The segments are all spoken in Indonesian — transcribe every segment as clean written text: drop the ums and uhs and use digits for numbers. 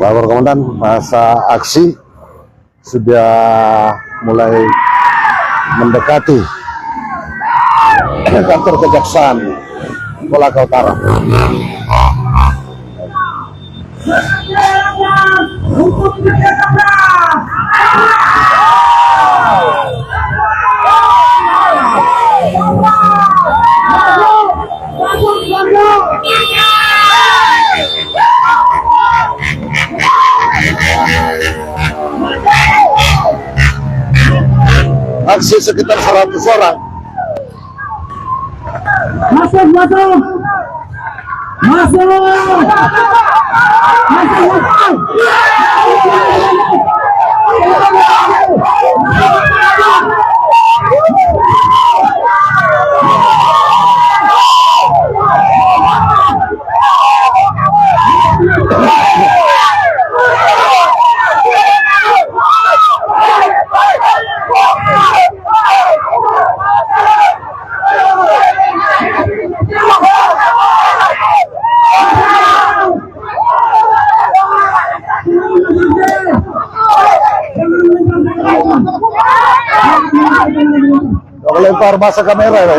Lapor komandan, masa aksi sudah mulai mendekati kantor kejaksaan Kolaka Utara. Aksi sekitar 100 orang. Masuk. Lempar masa kamera ya.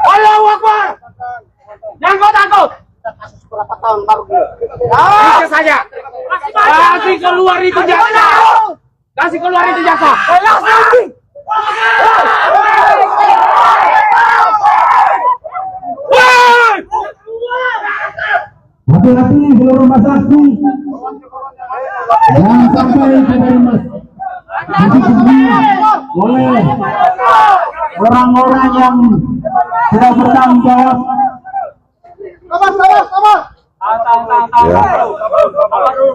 Allahu Akbar. Jangan kau takut. Berapa tahun baru Bisa saja. Kasih keluar itu jaksa. Kasih keluar itu jaksa. Hati-hati seluruh masa aksi. Jangan sampai terlibat oleh orang-orang yang tidak bertanggung jawab. Ya.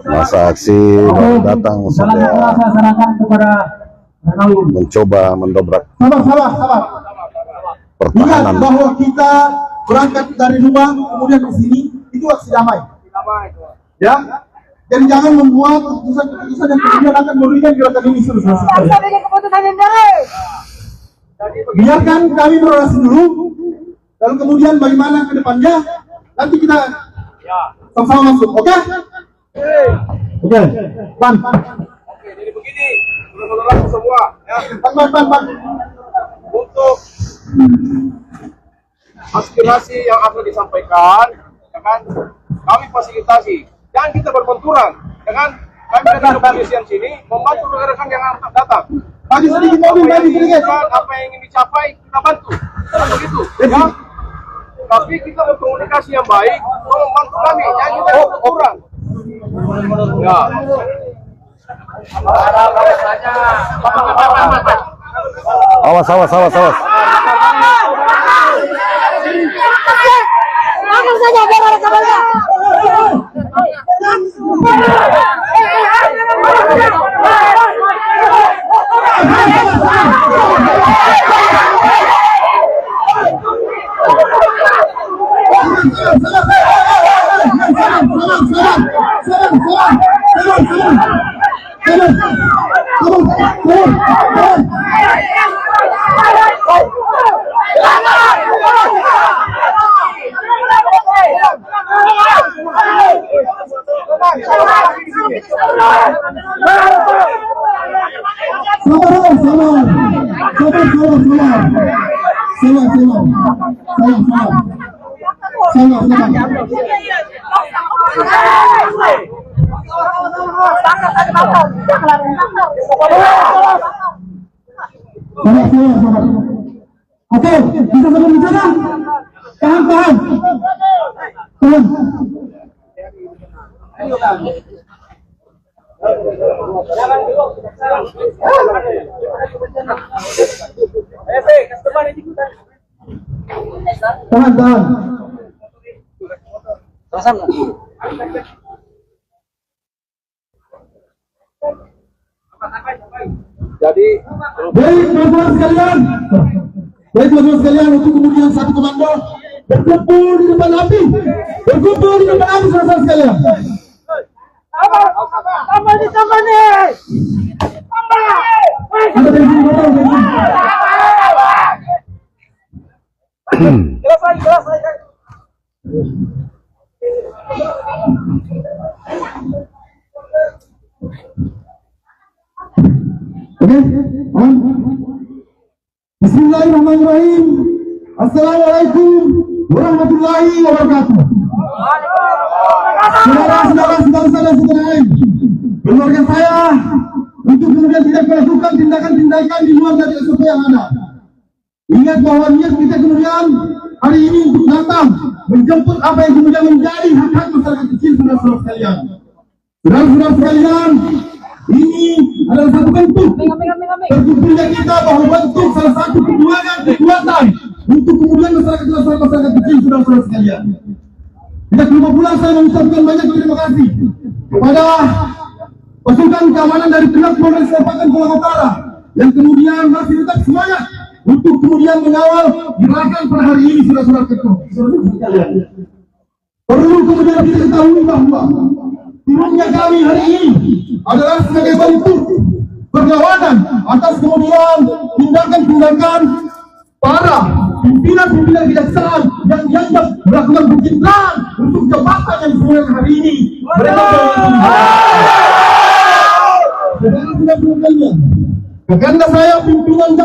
Masa aksi baru datang sudah mencoba mendobrak Sabar. Ingat pertahanan. bahwa kita berangkat dari rumah kemudian ke sini itu aksi damai. Ya. Dan jangan membuat keputusan yang kemudian akan merugikan gerakan ini selesai. Biarkan kami berorasi dulu, lalu kemudian bagaimana ke depannya nanti kita sama-sama masuk, oke? Oke, Pan. Oke, jadi begini, saudara-saudaraku semua, ya. Pan. Untuk aspirasi yang akan disampaikan, ya kan, kami fasilitasi. Jangan kita berbenturan, ya kan? Kami dari kepolisian sini membantu rekan-rekan yang datang. Maju sedikit mobil, maju sedikit. Apa yang ingin dicapai kita bantu, kan begitu, ya. Tapi kita berkomunikasi yang baik, tolong bantu kami, jangan kita berbenturan. Ya. Awas. Langsung saja biar ada kabarnya. Oke, bisa sampai di sana. Tahan. Tahan. Jadi, Baik teman-teman sekalian, untuk kemudian satu komando berkumpul di depan api, saudara sekalian. Tambah nih. Ada yang begini, Selesai. Oke, Bismillahirrahmanirrahim. Assalamualaikum warahmatullahi wabarakatuh. Saudara-saudara, keluarga saya untuk kemudian tidak melakukan tindakan-tindakan di luar dari SOP yang ada. Ingat bahwa niat kita kemudian hari ini untuk datang menjemput apa yang kemudian menjadi hak-hak masyarakat kecil, saudara-saudara sekalian. Saudara-saudara sekalian, ini adalah satu bentuk terkumpulnya kita bahwa bentuk salah satu kekuatan untuk kemudian masyarakat kecil, saudara-saudara sekalian. Tidak lupa pula saya mengucapkan banyak terima kasih kepada pasukan keamanan dari pihak Polres Kabupaten Pulau Utara yang kemudian masih tetap semangat untuk kemudian mengawal gerakan pada hari ini, saudara-saudara sekalian. Perlu kemudian kita ketahui bahwa turunnya kami hari ini adalah sebagai bentuk perlawanan atas kemudian tindakan-tindakan para pimpinan kejaksaan yang dianggap melakukan pencitraan untuk jabatan yang sebenarnya hari ini mereka karena saya pimpinan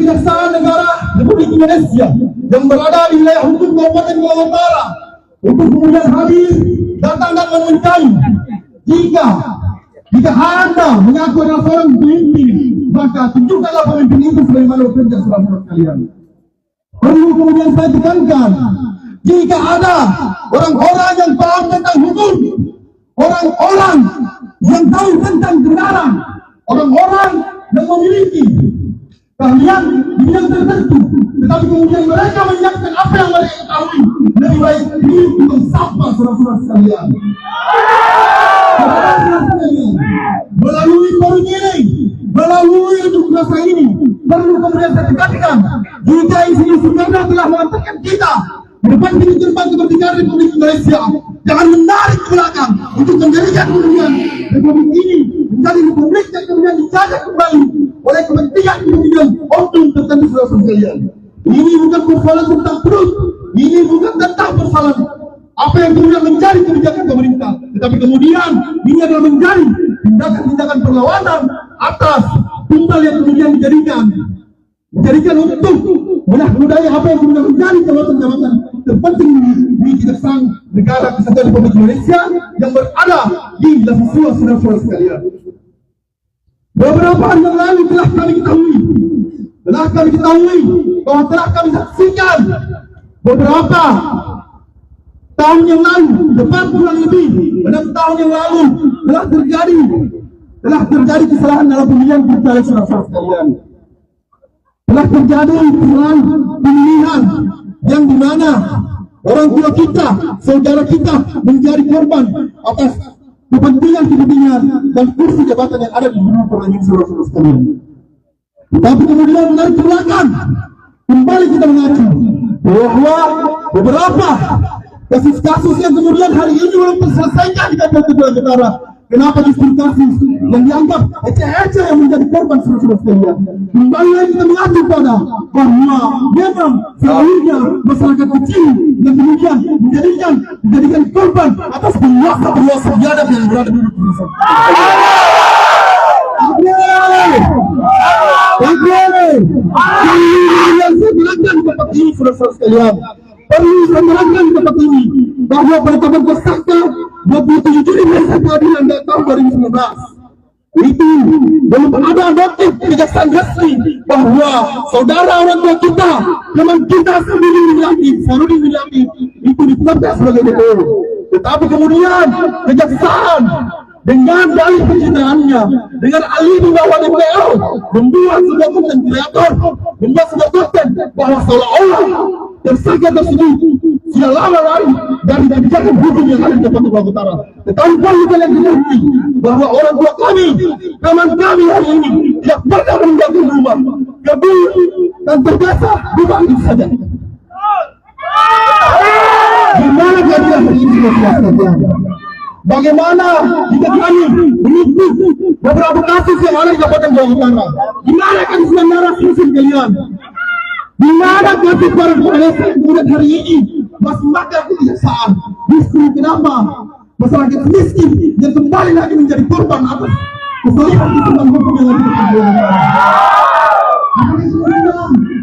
kejaksaan negara Republik Indonesia yang berada di wilayah hukum Kabupaten Pulau Utara untuk kemudian hadir datang dan memintai jika Anda mengaku adalah seorang pemimpin, maka tunjukkanlah pemimpin itu sebagaimana bekerja, saudara-saudara sekalian. Perlu kemudian saya tekankan, jika ada orang-orang yang paham tentang hukum, orang-orang yang tahu tentang kebenaran, orang-orang yang memiliki keahlian di bidang tertentu, tetapi kemudian mereka menyiapkan apa yang mereka ketahui, lebih baik diri untuk sapa, saudara-saudara sekalian. Melalui forum ini, melalui unjuk rasa ini, perlu kemudian saya tekankan, jika institusi negara telah mengatakan kita di depan pintu gerbang kemerdekaan Republik Indonesia, jangan menarik ke belakang untuk menjadikan kemudian Republik ini menjadi republik yang kemudian dijajah kembali oleh kepentingan kemudian oknum tertentu, saudara sekalian. Ini bukan persoalan tentang perut, ini bukan tentang persoalan apa yang kemudian menjadi kebijakan pemerintah, tetapi kemudian ini adalah menjadi tindakan-tindakan perlawanan atas tumbal yang kemudian dijadikan untuk menodai apa yang kemudian menjadi jabatan-jabatan terpenting di kejaksaan negara kesatuan Republik Indonesia yang berada di Lasisua, saudara-saudara sekalian. Beberapa hari yang lalu telah kami ketahui bahwa telah kami saksikan beberapa tahun yang lalu, depan kurang lebih 6 tahun yang lalu telah terjadi kesalahan dalam pemilihan kita, saudara-saudara sekalian. Telah terjadi kesalahan pemilihan yang dimana orang tua kita, saudara kita menjadi korban atas kepentingan dan kursi jabatan yang ada di dunia perangin, saudara-saudara sekalian. Tapi kemudian menarik ke belakang, kembali kita mengacu bahwa beberapa kasus-kasus yang kemudian hari ini belum terselesaikan di Kabupaten Pulau Utara. Kenapa justru kasus yang dianggap eceh-eceh yang menjadi korban, saudara-saudara sekalian? Kembali lagi kita mengacu pada bahwa memang seharusnya masyarakat kecil yang kemudian menjadikan korban atas penguasa biadab yang berada di Indonesia. Yang saya bilangkan di tempat ini, saudara-saudara sekalian, perlu saya menerangkan di tempat ini bahwa penetapan tersangka 27 Juli pengadilan tahun 2019 itu belum ada notif kejaksaan resmi bahwa saudara orang tua kita, teman kita Sarudin William itu ditetapkan sebagai DPO. Tetapi kemudian kejaksaan dengan dalih perjinaannya, dengan alibi bahwa DPO membuat sebuah konten kreator, membuat sebuah konten bahwa seolah-olah tersangka tersebut sudah lama lari dari kebijakan hukum yang ada di Kabupaten Pulau Utara. Tetapi perlu kalian ketahui bahwa orang tua kami, teman kami hari ini tidak pernah meninggalkan rumah, kebun dan terbiasa rumah itu saja. Gimana keadilan hari ini sekalian? Bagaimana jika kami menuntut beberapa kasus yang ada di Kabupaten Jawa Utara? Gimana kasusnya narasi musim kalian? Di mana kasus para polisi kemudian hari ini masih makan kejaksaan? Justru kenapa masyarakat miskin dan kembali lagi menjadi korban atas kesalahan sistem hukum yang ada di Jawa Utara?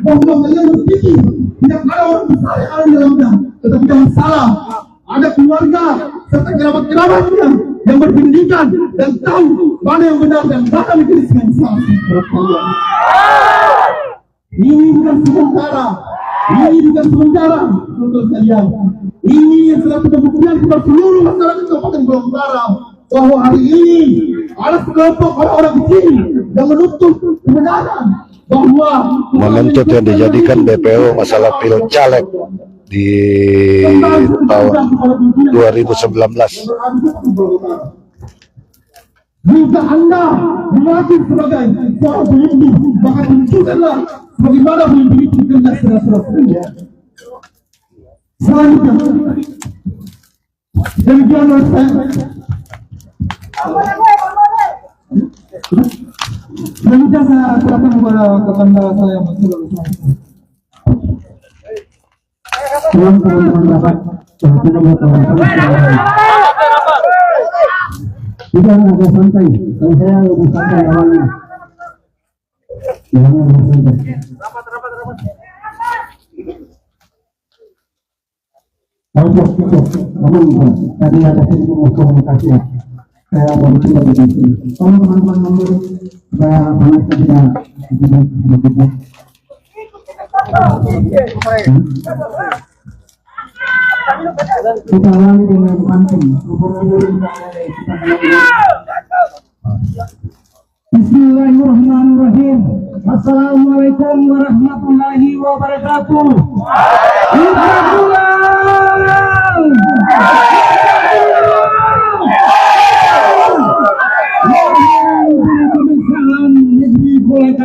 Bahwa kalian berpikir tidak ada orang besar yang ada di dalamnya, tetapi jangan salah. Ada keluarga serta kerabat-kerabatnya yang berpendidikan dan tahu mana yang benar dan mana menjadi yang salah. Ini bukan sementara. Ini bukan sementara untuk kalian. Ini yang sudah kita buktikan kepada seluruh masyarakat Kabupaten Jawa Utara bahwa hari ini ada sekelompok orang-orang di sini yang menuntut kebenaran bahwa Menuntut yang dijadikan DPO masalah pilcaleg di tahun 2019. Jika Anda mengaku sebagai seorang pemimpin, maka tunjukkanlah bagaimana pemimpin itu kerja secara selanjutnya. Demikianlah saya. Selanjutnya saya serahkan kepada tetangga saya yang masih berusaha. Teman-teman rapat, tidak ada santai, kalau saya lebih santai awalnya. Jangan santai. Cukup. Namun tadi ada sedikit komunikasi ya. Saya baru coba di sini. Tolong teman-teman mundur supaya panas tidak begitu. Kita ulangi dengan pantun. Bismillahirrahmanirrahim. Assalamualaikum warahmatullahi wabarakatuh.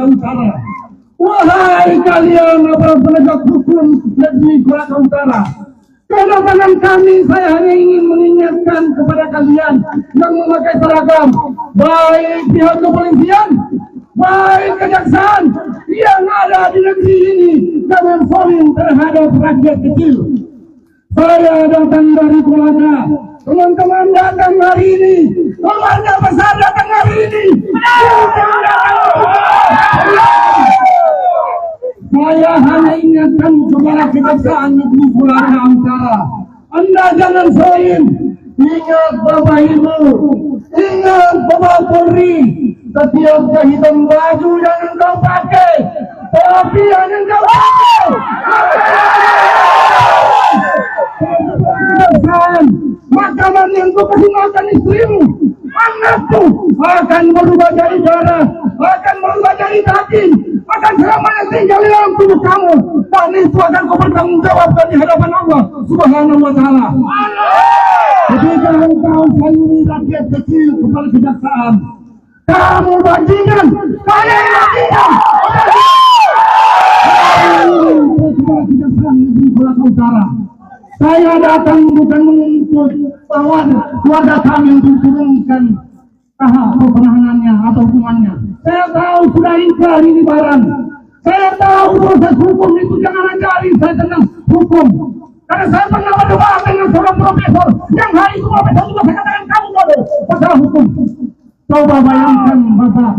Utara. Wahai kalian para penegak hukum negeri Kolaka Utara, kedatangan kami saya hanya ingin mengingatkan kepada kalian yang memakai seragam, baik pihak kepolisian, baik kejaksaan yang ada di negeri ini dan berforum terhadap rakyat kecil. Saya datang dari Kolaka. Teman-teman datang hari ini, keluarga besar datang hari ini. Saya hanya ingatkan kepada kejaksaan negeri Kolaka Utara, Anda jangan soin. Ingat Bapak Ibu, ingat Bapak Polri, setiap jahitan baju yang engkau pakai, tapi yang engkau pakai makanan yang kau kasih makan istrimu, anakku akan berubah jadi darah, akan berubah jadi daging, akan selamanya tinggal di dalam tubuh kamu, dan itu akan kau bertanggung jawabkan di hadapan Allah Subhanahu wa Ta'ala. Ketika engkau sayuri rakyat kecil kepada kejaksaan, kamu bajingan, kalian bajingan. Kejaksaan negeri Kolaka Utara, saya datang bukan menuntut bahwa keluarga kami untuk turunkan tahap penahanannya atau hukumannya. Saya tahu sudah ingkar ini barang. Saya tahu proses hukum itu jangan ajari saya tentang hukum. Karena saya pernah berdebat dengan seorang profesor yang hari itu profesor juga saya katakan kamu bodoh masalah hukum. Coba bayangkan Bapak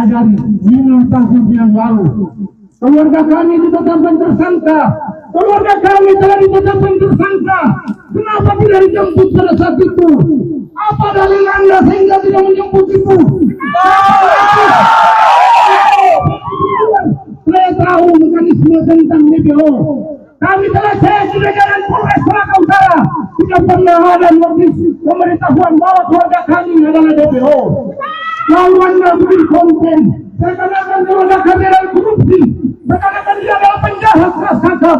ajari 5 tahun yang lalu keluarga kami ditetapkan tersangka. Keluarga kami telah ditetapkan tersangka. Kenapa tidak dijemput pada saat itu? Apa dalil Anda sehingga tidak menjemput itu? Saya tahu mekanisme tentang DPO. Kami telah cek di jajaran Polres Kolaka Utara. Tidak pernah ada notis pemberitahuan bahwa keluarga kami adalah DPO. Lalu Anda beri konten. Saya katakan keluarga kami adalah korupsi. Saya katakan dia adalah penjahat keras kakap.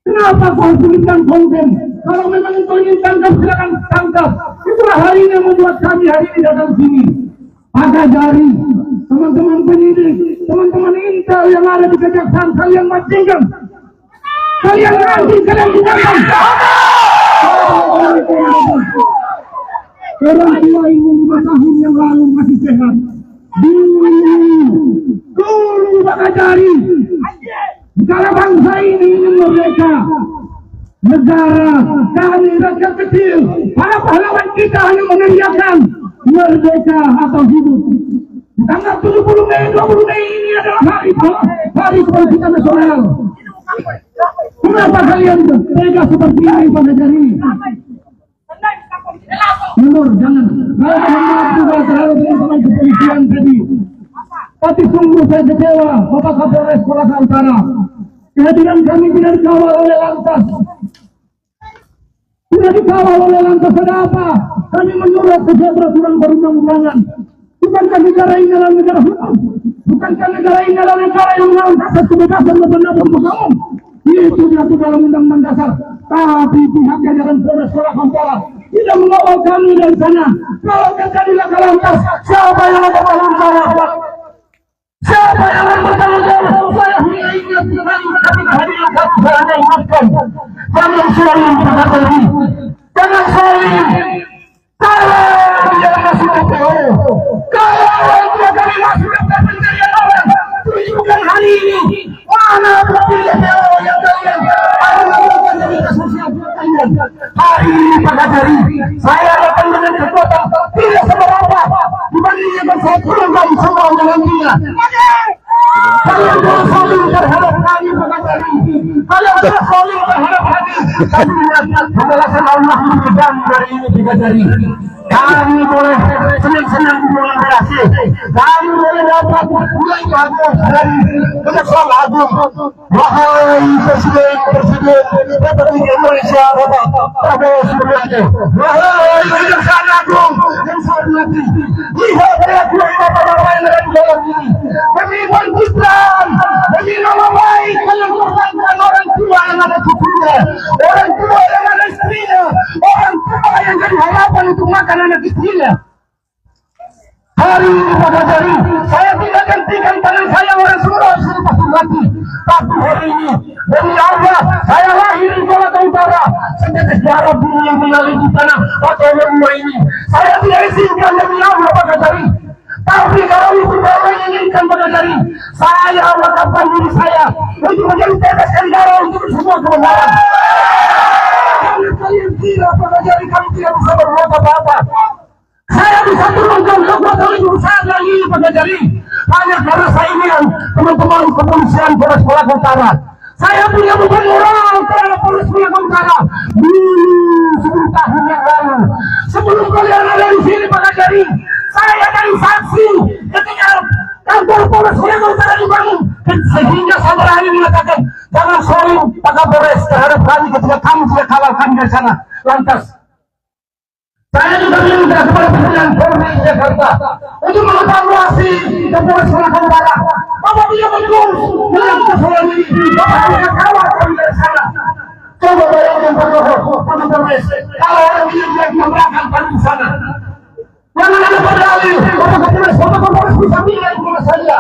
Kenapa kau tuliskan konten? Kalau memang kau ingin tangkap, silakan tangkap. Itulah hari ini yang membuat kami hari ini datang sini. Pakai jari, teman-teman penyidik, teman-teman intel yang ada di kejaksaan, kalian bajingan. Kalian nanti kalian dimakan. Orang tua ini 5 tahun yang lalu masih sehat. Dulu Bakajari. Kalau bangsa ini ingin merdeka, negara kami rakyat kecil, para pahlawan kita hanya meneriakan merdeka atau hidup. Tanggal 70 Mei, 20 Mei ini adalah hari kebangkitan nasional. Kenapa kalian tega seperti ini, Bakajari? Mundur, jangan. Saya mohon maaf juga terhadap teman-teman kepolisian tadi. Tapi sungguh saya kecewa, Bapak Kapolres Kolaka Utara. Kehadiran kami tidak dikawal oleh Lantas. Tidak dikawal oleh Lantas, ada apa? Kami menyurat ke peraturan perundang-undangan. Bukankah negara ini adalah negara hukum? Bukankah negara ini adalah negara yang mengatur asas kebebasan berpendapat umum? Itu diatur dalam Undang-Undang Dasar. Tapi pihak jajaran Polres Kolaka Utara tidak mengawal kami dari sana. Kalau terjadi laka lantas, siapa yang akan bertanggung jawab? Siapa yang akan bertanggung jawab? Saya hanya ingat kembali kami kehadiran satu saya ingatkan. Jangan saling berkata-kata. Jangan saling. Kalau jangan masuk ke PO. Kalau orang tua kami masuk ke pencarian orang, tunjukkan hari ini mana bukti PO yang kalian lakukan dari sosial kalian. Hari ini Bakajari, saya datang dengan kekuatan tidak seberapa dibandingkan saya turunkan semua nantinya. Kalian harus saling terhadap kami Bakajari. Kalian harus saling terhadap kami. Kami melihat pembalasan Allah yang dari ini Bakajari. Kami boleh senang-senang bulan berhasil. Kami boleh dapat mulai bagus dari Kejaksaan Agung. Wahai Presiden Republik Indonesia Bapak Prabowo Subianto. Wahai Kejaksaan Agung yang saya hormati. Lihat pengakuan Bapak-Bapak yang ada di dalam ini. Demi Islam, demi nama baik kalian korbankan orang tua yang ada cucunya, orang tua yang ada istrinya, orang tua yang jadi harapan untuk makan anak istrinya. Hari ini Bakajari, saya tidak gantikan tangan saya orang semua suruh pasang lagi. Tapi hari ini, demi Allah, saya lahir di Kolaka Utara. Sejak sejarah bumi yang mengalir di tanah atau rumah ini, saya tidak izinkan demi Allah Bakajari. Tapi kalau itu bapak menginginkan Bakajari, saya wakafkan diri saya untuk menjadi tetes negara untuk semua kebenaran. Karena kalian tidak Bakajari, kami tidak bisa berbuat apa-apa. Saya bisa turunkan kekuatan lebih besar lagi Bakajari. Hanya karena saya ini teman-teman kepolisian Polres Kolaka Utara. Saya punya beban moral terhadap Polres Kolaka Utara. Dulu 10 tahun yang lalu, sebelum kalian ada di sini Bakajari, saya dari saksi ketika kantor Polres Kolaka Utara dibangun, sehingga saya berani mengatakan jangan soling Pak Kapolres terhadap kami ketika kami tidak kawal kami dari sana. Lantas saya juga minta kepada pimpinan Polri Jakarta untuk mengevaluasi Polres Kolaka Utara. Bapak tidak betul dengan persoalan ini. Bapak tidak kawal kami dari sana. Coba bayangkan Pak Kapolres, kalau orang ini tidak mengamalkan kami di sana. Jangan ada berdalil, Bapak Kapolres bisa bilang kepada saya.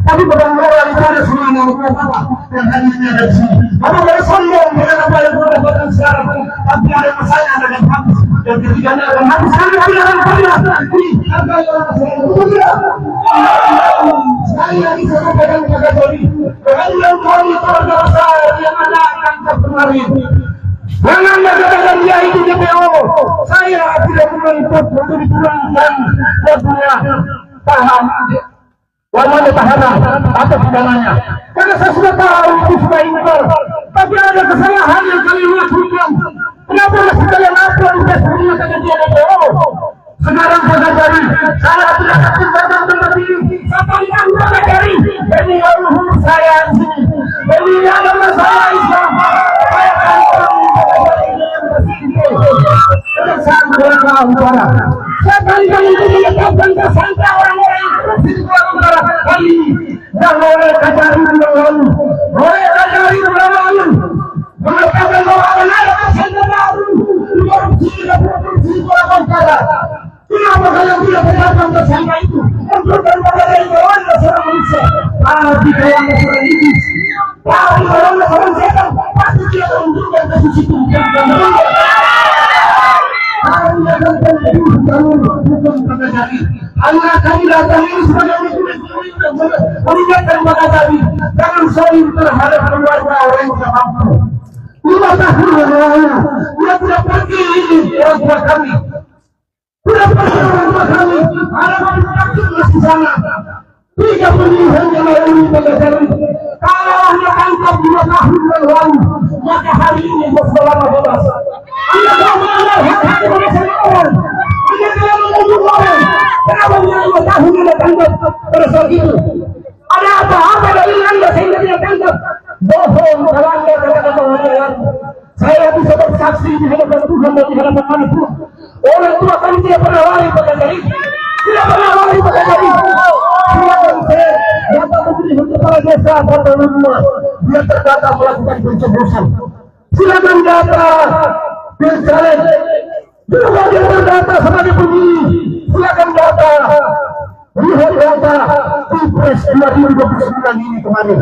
Tapi benar-benar itu ada semua Bapak yang hari ini ada di sini. Bapak boleh sombong dengan apa yang sudah dapatkan sekarang. Tapi ada masalah yang akan habis. Dan ketiganya akan habis. Kami akan pernah. Saya bisa mengatakan kepada Jody. Dengan kami saudara saya yang ada akan terpengaruh. Dengan negara dia itu DPO, saya tidak menuntut untuk dikurangkan jadinya tahanan atau pidananya. Karena saya sudah tahu itu sudah ingkar. Tapi ada kesalahan yang kalian lakukan. Kenapa masih kalian lakukan di sebelumnya saja dia DPO? Sekarang Bakajari, saya tidak akan datang tempat ini. Sampaikan Bakajari, ini leluhur saya di sini. Ini adalah saya Islam. Saya Kejaksaan Kolaka Utara. Saya kalian untuk menetapkan tersangka orang-orang yang korupsi di Kolaka Utara kali ini. Dan oleh Bakajari lalu, oleh Bakajari lalu, mengatakan bahwa ada tersangka baru korupsi di Kolaka Utara. Kenapa kalian tidak menetapkan tersangka itu? Untuk Bakajari Anda seorang manusia. Tapi kalau Anda seorang iblis, tapi kalau Anda seorang setan, Allah kami datang ini sebagai mengingatkan kepada kami jangan saling terhadap keluarga orang yang mampu. 5 tahun yang lalu dia tidak pergi orang tua kami, tidak pergi orang tua kami, halaman kami masih sana. 30 hari yang lalu pada kami, kalau hanya tangkap 5 tahun yang lalu, maka hari ini berselama bebas. Anda tahu mana hak-hak manusia orang? Anda telah membunuh orang. Kenapa dia 5 tahun Anda tangkap pada saat itu? Ada apa dari Anda sehingga dia tangkap? Bohong kalau Anda katakan bahwa saya bisa bersaksi di hadapan Tuhan dan di hadapan manusia. Orang tua kami tidak pernah lari pada hari, tidak pernah lari pada hari. Silakan saya dapat memberi untuk kepala desa atau rumah. Dia terdata melakukan pencoblosan. Silakan data pilkada. Juga dia terdata sebagai pemilih. Silakan data. Lihat data Pilpres 2029 ini kemarin.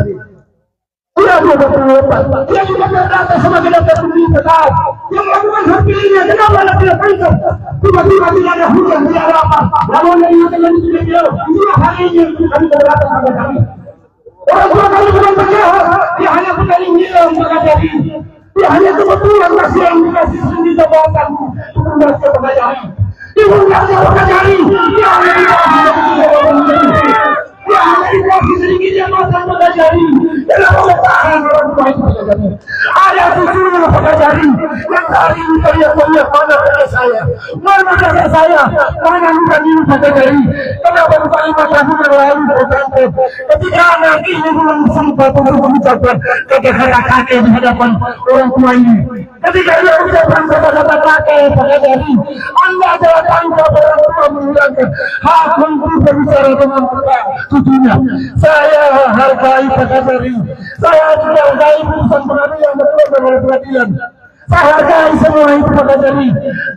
Dia 24. Dia juga terdata sebagai daftar pemilih tetap. Yang melakukan hak pilihnya. Kenapa Anda tidak tangkap? Tiba-tiba tidak ada hujan, tidak ada apa. Namun yang ingatan tidak dia. Inilah hari ini kami terdata pada kami. Orang tua kami bukan penjahat. Dia hanya pengaling hilang berkata-kata. Dia hanya kebetulan masih yang dikasih sendiri jabatan untuk membaca pengajari. Ibu membaca pengajari. Dia hanya dikasih dia hanya dikasih sedikit jabatan pengajari. Dalam pemerintahan orang tua itu pengajari. Ada susunya pengajari yang hari ini teriak-teriak mana kakak saya, mana kakak saya, mana bukan ini pengajari. Kenapa bukan 5 tahun yang lalu bertangkap? Ketika anak ini belum sempat untuk mengucapkan kata-kata di hadapan orang tua ini. Ketika dia ucapkan kata-kata kakek pengajari, Anda adalah tangkap orang tua menghilangkan hak untuk berbicara dengan cucunya. Saya hargai pengajari. Saya juga hargai putusan pengadilan betul oleh pengadilan. Saya hargai semua itu pengajari.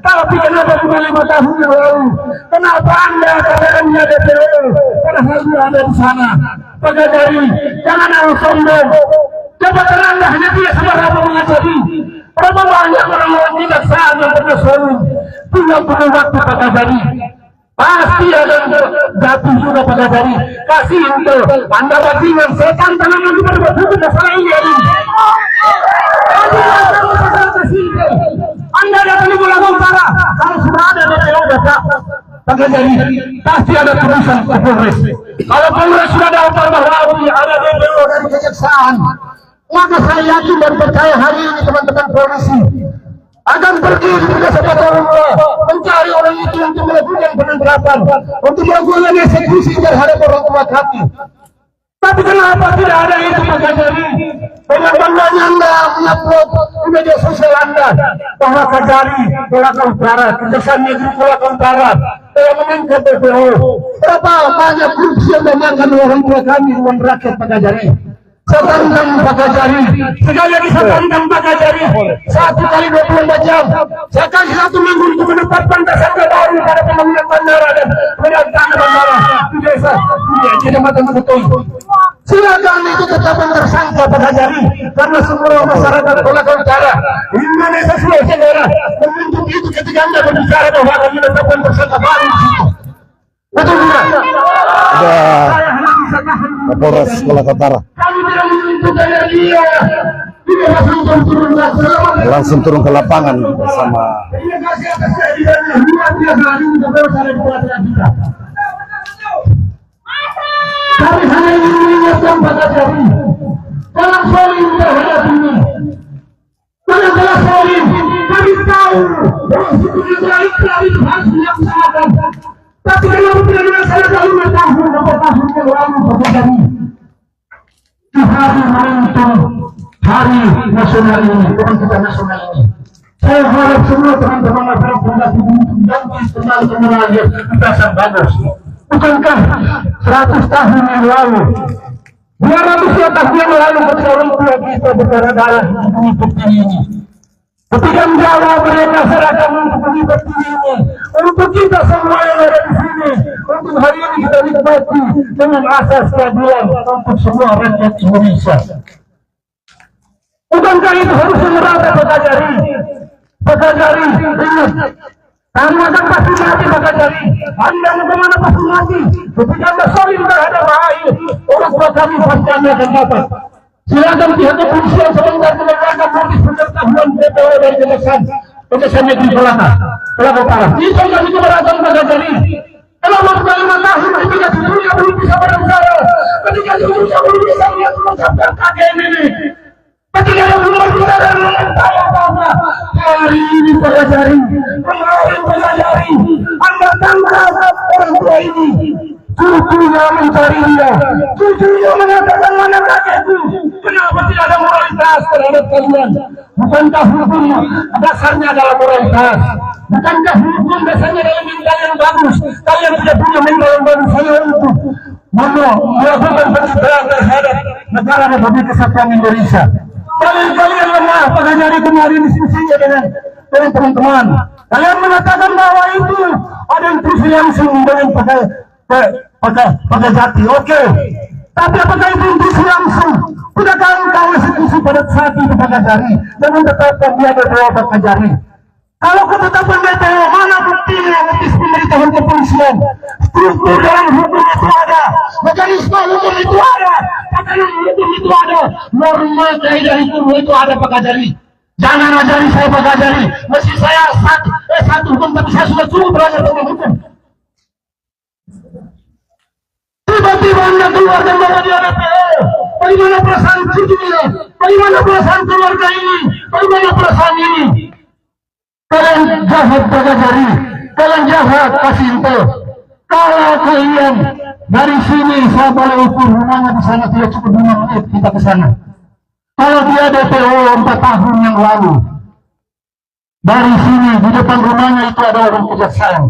Tapi kenapa bukan 5 tahun yang lalu? Kenapa Anda katakannya DPO? Padahal dia ada di sana. Pengajari, jangan harus sombong. Jabatan Anda hanya tidak seberapa mengajari. Berapa banyak orang-orang tidak sah yang pernah sombong. Tidak perlu waktu pengajari. Pasti ada jatuh juga pengajari. Kasih untuk Anda bajingan setan tangan kepada berhukum masalah ini hari ini. Anda datang di Pulau Utara, kalau sudah ada DPO data pengajari, pasti ada tulisan ke Polres. Kalau Polres sudah dapat bahwa ada DPO dari kejaksaan, maka saya yakin dan percaya hari ini teman-teman polisi akan pergi ke sekitar rumah mencari orang itu untuk melakukan penangkapan, untuk melakukan eksekusi terhadap orang tua kami. Tapi kenapa tidak ada itu pengajari? Dengan bangganya Anda mengupload di media sosial Anda bahwa Kajari Kolaka Utara, Kejaksaan Negeri Kolaka Utara telah menangkap DPO. Berapa banyak korupsi yang memakan orang tua kami, uang rakyat Kajari. Saya tantang Kajari, sekali lagi saya tantang Kajari. 1 kali 24 jam. Saya kasih 1 minggu untuk menetapkan tersangka baru pada pembangunan bandara dan pendataan bandara di desa. Iya, tidak mata-mata. Silakan itu tetapkan tersangka Kajari, karena semua masyarakat Kolaka Utara Indonesia Sulawesi Tenggara membentuk itu ketika Anda berbicara bahwa akan menetapkan tersangka baru di situ. Betul tidak? Kapolres Kolaka Utara langsung turun ke lapangan bersama kami hanya ingin mengingatkan Kajari dalam solim terhadap ini. Dalam solim kami tahu bahwa suku Israel itu harus dilaksanakan. Tapi kalau tidak dilaksanakan 5 tahun atau tahun yang lalu Kajari di hari momentum hari nasional ini, bukan kita nasional ini. Saya harap semua teman-teman aparat penegak hukum dan kembali berdasar bagus. Bukankah 100 tahun yang lalu, 200 tahun yang lalu ketika orang tua kita berdarah-darah untuk bukti ini, ketika menjawab mereka serahkan untuk bukti ini, untuk kita semua yang ada di sini, untuk hari ini kita nikmati dengan asas keadilan untuk semua rakyat Indonesia. Bukankah itu harusnya merata Bakajari? Bakajari, ingat. Kamu akan pasti mati Bakajari. Anda bagaimana pasti mati? Ketika Anda saling terhadap Rahayu, orang tua kami pasti Anda akan dapat. Silakan pihak kepolisian sebentar mengeluarkan notis pemberitahuan DPO dari Kejaksaan Negeri Kolaka Utara. Bisa kami keberatan Bakajari. Selama 5 tahun ketika dunia belum bisa berdasar, ketika dunia belum bisa melihat mengucapkan kakek ini, ketika yang belum berbicara dengan saya bangga, hari ini Bakajari, kemarin Bakajari, Anda tangkap orang tua ini. Cucunya mencari dia, cucunya mengatakan mana kakekku. Kenapa tidak ada moralitas terhadap kalian? Bukankah hukum dasarnya adalah moralitas? Bukankah hukum dasarnya adalah mental yang bagus? Kalian tidak punya mental yang bagus, saya untuk melakukan pencitraan terhadap negara Republik Kesatuan Indonesia. Kalian lemah. Bakajari kemarin diskusinya dengan teman-teman. Kalian mengatakan bahwa itu ada intrusi langsung dengan pakai jati. Oke. Tapi apakah itu intrusi langsung? Tidakkah engkau eksekusi pada saat itu Bakajari dan menetapkan dia DPO Bakajari? Kalau ketetapan DPO, mana buktinya? Notis pemberitahuan kepolisian. Struktur dalam hukum itu ada, mekanisme hukum itu ada, tatanan hukum itu ada, norma kaidah hukum itu ada Bakajari. Jangan ajari saya Bakajari. Meski saya satu hukum, tapi saya sudah cukup belajar tentang hukum. Tiba-tiba Anda keluar dan bawa dia DPO. Bagaimana perasaan cucunya? Bagaimana perasaan keluarga ini? Bagaimana perasaan ini? Kalian jahat Bakajari. Kalian jahat Kasinto. Kalau kalian dari sini saya boleh ukur rumahnya di sana tidak cukup 5 menit kita ke sana. Kalau dia DPO 4 tahun yang lalu, dari sini di depan rumahnya itu ada orang kejaksaan.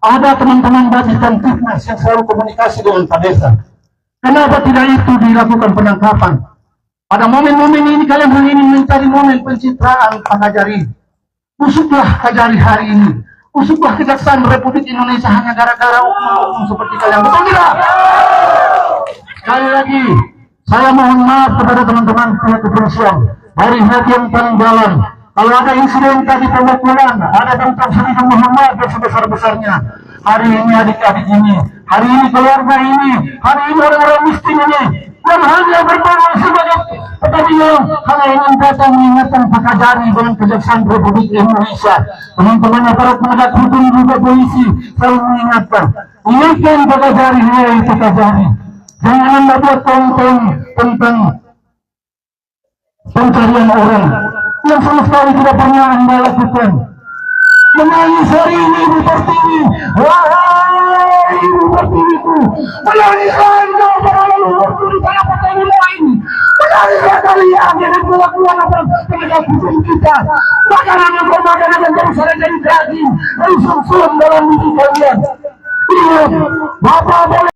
Ada teman-teman Bagitan Fitness yang selalu komunikasi dengan Pak Desa. Kenapa tidak itu dilakukan penangkapan? Pada momen-momen ini kalian ingin mencari momen pencitraan Bakajari. Usutlah Bakajari hari ini. Usutlah Kejaksaan Republik Indonesia hanya gara-gara oknum seperti kalian. Betul tidak? Sekali lagi, saya mohon maaf kepada teman-teman pihak kepolisian dari Hakim Panggalan. Kalau ada insiden tadi pemukulan, ada tentang Sayyidina Muhammad yang sebesar-besarnya. Hari ini adik-adik ini, hari ini keluarga ini, hari ini orang-orang miskin ini, yang hanya berkorban sebagai petani hanya ingin datang mengingatkan Bakajari dengan Kejaksaan Republik Indonesia. Teman-teman aparat penegak hukum juga polisi selalu mengingatkan, ingatkan Bakajari, hei Bakajari, jangan Anda buat konten tentang pencarian orang yang sama sekali tidak pernah Anda lakukan. Menangis hari ini Ibu Pertiwi, wahai Ibu Pertiwiku, menangislah engkau para leluhurku di tanah kota lain. Menangislah kalian dengan kelakuan penegak hukum kita. Makanan yang bermakan akan jadi daging, dan sum-sum dalam diri kalian. Ingat, Bapak boleh